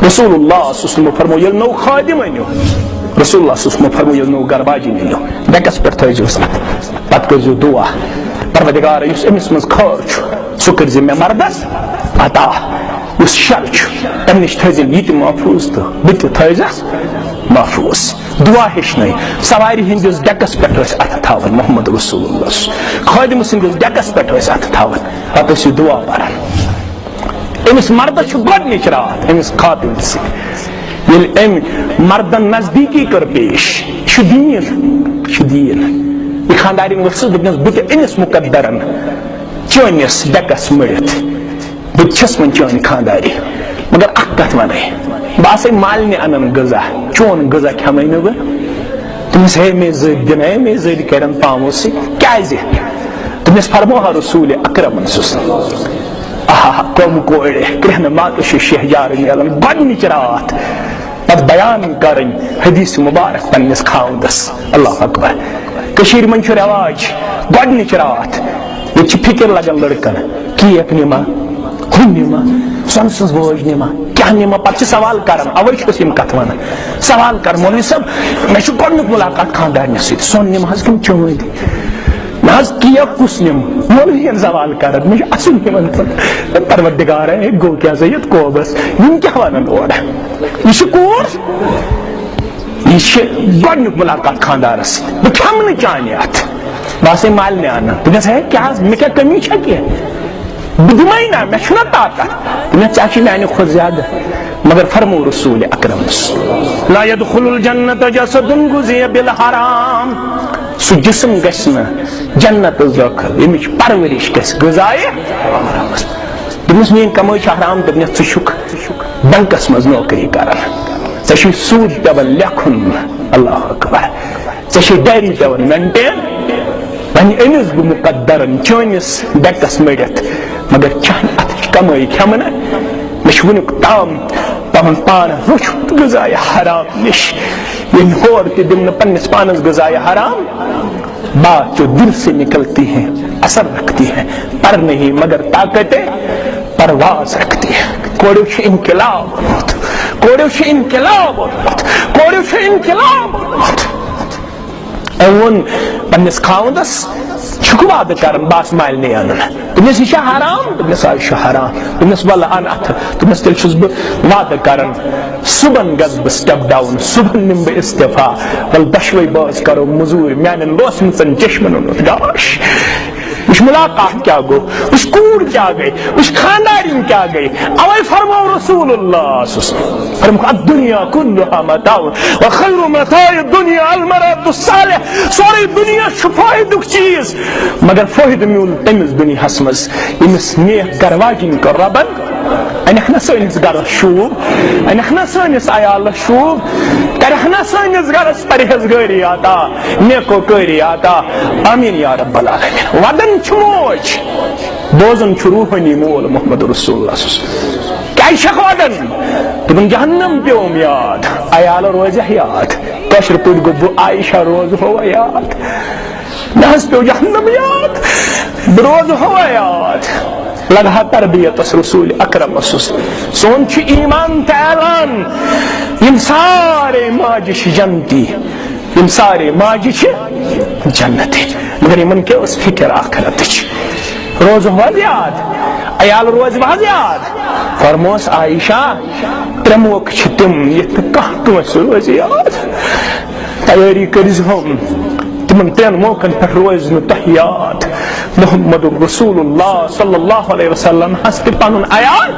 رسول اللہ صلی اللہ علیہ وسلم فرمو یل نو خادم انیو رسول اللہ صلی اللہ علیہ وسلم فرمو یل نو گرباجی انیو ڈیکس پہ تھٲیزیو پتہٕ کٔرزیو دعا پروردگار یُس أمِس منٛز خٲر چھُ سُہ کٔرزِ مےٚ مردس عطا یُس شر چھُ تمہِ نِش تھٲیزٮ۪م یہِ تہِ محفوٗظ تہٕ بہٕ تہِ تھٲیزس محفوٗظ دعا ہیٚچھنٲے سوارِ ہٕنٛدِس ڈیکس پٮ۪ٹھ ٲسۍ اَتھٕ تھاوان محمد رسول اللہ خٲدِمہٕ سٕنٛدِس ڈیکس پٮ۪ٹھ ٲسۍ اَتھٕ تھاوان پتہٕ ٲسۍ یہِ دعا پران أمِس مردس چھُ گۄڈنِچ رات أمِس خاتوٗن سۭتۍ ییٚلہِ أمۍ مردن نزدیٖکی کٔر پیش یہِ چھُ دیٖن یہِ خانٛدارِنۍ ؤژھٕس دوٚپنس بہٕ تہِ أنِس مُقدرن چٲنِس ڈیکس مٔڑِتھ بہٕ تہِ چھس وۄنۍ چٲنۍ خانٛدارِ مگر اکھ کتھ ونے بہٕ آسے مالنہِ انان غذا چون غذا کھٮ۪مے نہٕ بہٕ دوٚپمس ہے مےٚ زٔدۍ دِن ہے مےٚ زٔدۍ کرن پامو سۭتۍ کیازِ دوٚپمس فرموہا رسوٗلِ اکرمن چھُس آہا کۄم کورِ کرٛہنہٕ ماتہٕ چھِ شہجار میلان گۄڈنِچ راتھ پتہٕ بیان کرٕنۍ حدیث مُبارک پننِس خاوندس اللہ اکبر کٔشیٖرِ منٛز چھُ رٮ۪واج گۄڈنِچ راتھ ییٚتہِ چھِ فِکر لگان لڑکن کیک نِما ہُہ نِما سۄنہٕ سٕنٛز وٲج نِما کیٛاہ نِما پتہٕ چھِ سوال کران اوے چھِ أسۍ یِم کتھ ونان سوال کر مولوی صٲب مےٚ چھُ گۄڈنیُک مُلاقات خانٛدارنہِ سۭتۍ سۄن نِمہٕ حظ کِنہٕ چٲنٛدۍ نہ حظ کیک کُس نِمہٕ مولوِین سوال کران مےٚ چھُ اصل یِوان پروردگارا ہے گوٚو کیٛاہ سا یتھ کوبس یِم کیٛاہ ونان اورٕ یہِ چھِ کوٗر یہِ چھِ گۄڈنیُک مُلاقات خانٛدارس سۭتۍ بہٕ کھٮ۪مہٕ نہٕ چانہِ اتھ بہٕ آسے مالنہِ انان دوٚپمس ہے کیٛاہ حظ مےٚ کیٛاہ کٔمی چھےٚ کینٛہہ بہٕ دِمے نہ مےٚ چھُنہ طاقت دوٚپمس ژےٚ چھُ میانہِ کھۄتہٕ زیادٕ مگر فرمو رسوٗلِ اکرمس لا يدخل الجنة جسد غذي بالحرام سُہ جسم گژھِ نہٕ جنتس دٲخل ییٚمِچ پرورش گژھِ غذایہِ حرامس دوٚپمس میٲنۍ کمٲے چھِ حرام دوٚپنس ژٕ چھُکھ بنکس منٛز نوکری کران ژےٚ چھُے سوٗد پیوان لیکھُن اللہ اکبر ژےٚ چھے ڈایری پیوان مینٹین وۄنۍ أنِس بہٕ مُقدرن چٲنِس ڈیکس مٔڑِتھ مگر چانہِ اتھٕچ کمٲے کھٮ۪مہٕ نہٕ مےٚ چھُ وُنیُک تام پنُن پان روٚچھمُت غذایہِ حرام نِش ییٚلہِ ہور تہِ دِم نہٕ پننِس پانس غذایہِ حرام بات جو دل سے نکلتی ہے اثر رکھتی ہے پر نہیں مگر طاقت پرواز رکھتی ہے کوڑیو چھُ انقلاب اوٚنمُت کوڑیو چھُ انقلاب اوٚنمُت کوڑیو چھُ انقلاب اوٚنمُت أمۍ ووٚن پننِس خاوندس چھُکھ وعدٕ کران بہٕ آسہٕ مالنٕے انُن دوٚپمس یہِ چھا حرام دوٚپمس آ یہِ چھُ حرام دوٚپمس وَلہٕ ان اتھٕ دوٚپمس تیٚلہِ چھُس بہٕ وعدٕ کران صُبحن گژھٕ بہٕ سٹیپ ڈاوُن صُبحن نِمہٕ بہٕ استعفا وَلہٕ دۄشوے بٲژ کرو موٚزوٗرۍ میانٮ۪ن لوسمٕژن چشمن اوٚنُتھ گاش وٕچھ مُلاقات کیٛاہ گوٚو وٕچھ کوٗر کیٛاہ گٔے وٕچھ خانٛدارِنۍ کیٛاہ گٔے اوے فرمو رسول اللہ فرموکھ الدُنیا کُلُہا متاع وخیرُ متاع الدُنیا المرأة الصالحة سورُے دُنیا چھُ فٲیدُک چیٖز مگر فٲیدٕ میوٗل تٔمِس دُنیاہس منٛز ییٚمِس نیک گرٕ واجِنۍ کٔر رۄبن انکھ نہ سٲنِس گرس شوٗب انکھ نہ سٲنِس عیالس شوٗب کرکھ نہ سٲنِس گرس پرہیزگٲری عطا نیکوکٲری عطا آمیٖن یا رب العالمین ودن چھُ موج بوزن چھُ روحٲنی مول محمد رسول اللہ کیٛازِ چھکھ ودن دوٚپُن جہنم پیوم یاد عیال روزِ یاد کٲشِر پٲٹھۍ گوٚو بہٕ عایشہ روزہو یاد مےٚ حظ پیوٚو جہنم یاد بہٕ روزہو یاد لگہا تربیتس رسول اکرمس سون چھُ ایمان تہٕ اعلان یِم سارے ماجہِ چھِ جنتی یِم سارے ماجہِ چھِ جنتی مگر یِمن کیٛاہ ٲس فِکر آخرتٕچ روزہو حظ یاد عیال روزِ حظ یاد فرموس عایشہ ترٛےٚ موقعہٕ چھِ تِم یتھ نہٕ کانٛہہ کٲنٛسہِ روزِ یاد تیٲری کٔرزہوم تِمن ترٛٮ۪ن موقعن پٮ۪ٹھ روزِ نہٕ تۄہہِ یاد محمد رسول اللہ صلی اللہ علیہ وسلم ہس تہِ پنُن عیال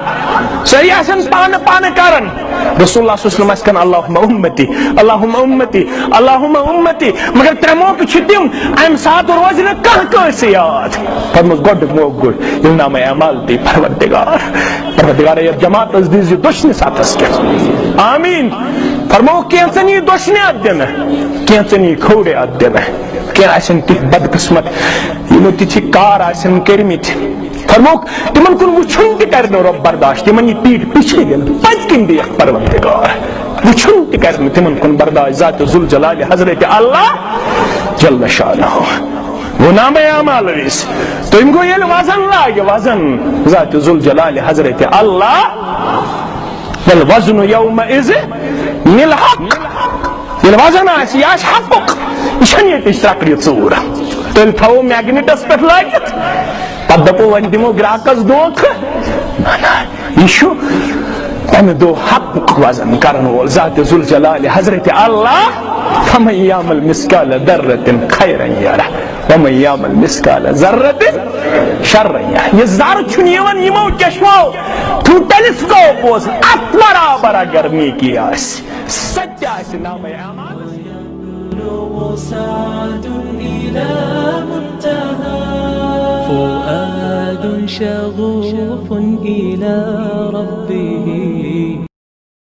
سٲری آسن پانہٕ کران رسول اللہ صلی اللہ علیہ وسلم آسہِ کران اللہُمہ اُمتی اللہُمہ اُمتی اللہُمہ اُمتی مگر ترٛےٚ موقعہٕ چھِ تِم امہِ ساتہٕ روزِ نہٕ کانٛہہ کٲنٛسہِ یاد فرموس گۄڈنیُک موقعہٕ گوٚو ییٚلہِ نامے اعمال دی پروردگار یتھ جماعتس دِزِ دٔچھنِس ہتھس کٮ۪تھ آمیٖن فرمووُکھ کینٛژن یی دۄچھنہِ اتھ دِنہٕ کینٛژن یی کھوورِ اتھ دِنہٕ کینٛہہ آسن تِتھۍ بدقٕسمت یِمو تِتھی کار آسن کٔرمٕتۍ فرمووُکھ تِمن کُن وٕچھُن تہِ کرِ نہٕ رۄب برداشت تِمن یی پیٖٹھ پِچھے دِنہٕ پٔتۍ کِنۍ دِیکھ پروردگار وٕچھُن تہِ کرِ نہٕ تِمن کُن برداشت ذاتِ ذوالجلالِ حضرت اللہ جل شانہ وہ نامے اعمال وِز تٔمۍ گوٚو ییٚلہِ وزن لاگہِ وزن ذاتِ ذوالجلالِ حضرت اللہ والوزن يومئذ للحق ییٚلہِ وزن آسہِ یہِ آسہِ حقُک یہِ چھَنہٕ ییٚتِچ ترٛکرِ ژوٗر تیٚلہِ تھاوو میگنِٹس پٮ۪ٹھ لٲگِتھ پتہٕ دپو وۄنۍ دِمو گراہکس دھوکہٕ نہ یہِ چھُ تمہِ دۄہ حقُک وزن کرن وول ذات ذوالجلال حضرت اللہ فمن يعمل مثقال ذرة خيرا يره ومن يعمل مثقال ذرة شرا يره یہ ذرٕ چھُنہٕ یِوان یِمو چشمو تھرو ٹیلیسکوپ اوس اتھ برابر اگر نیکی آسہِ سۄ تہِ آسہِ نامے اعمال سعد إلى منتهى فؤاد شغوف إلى ربه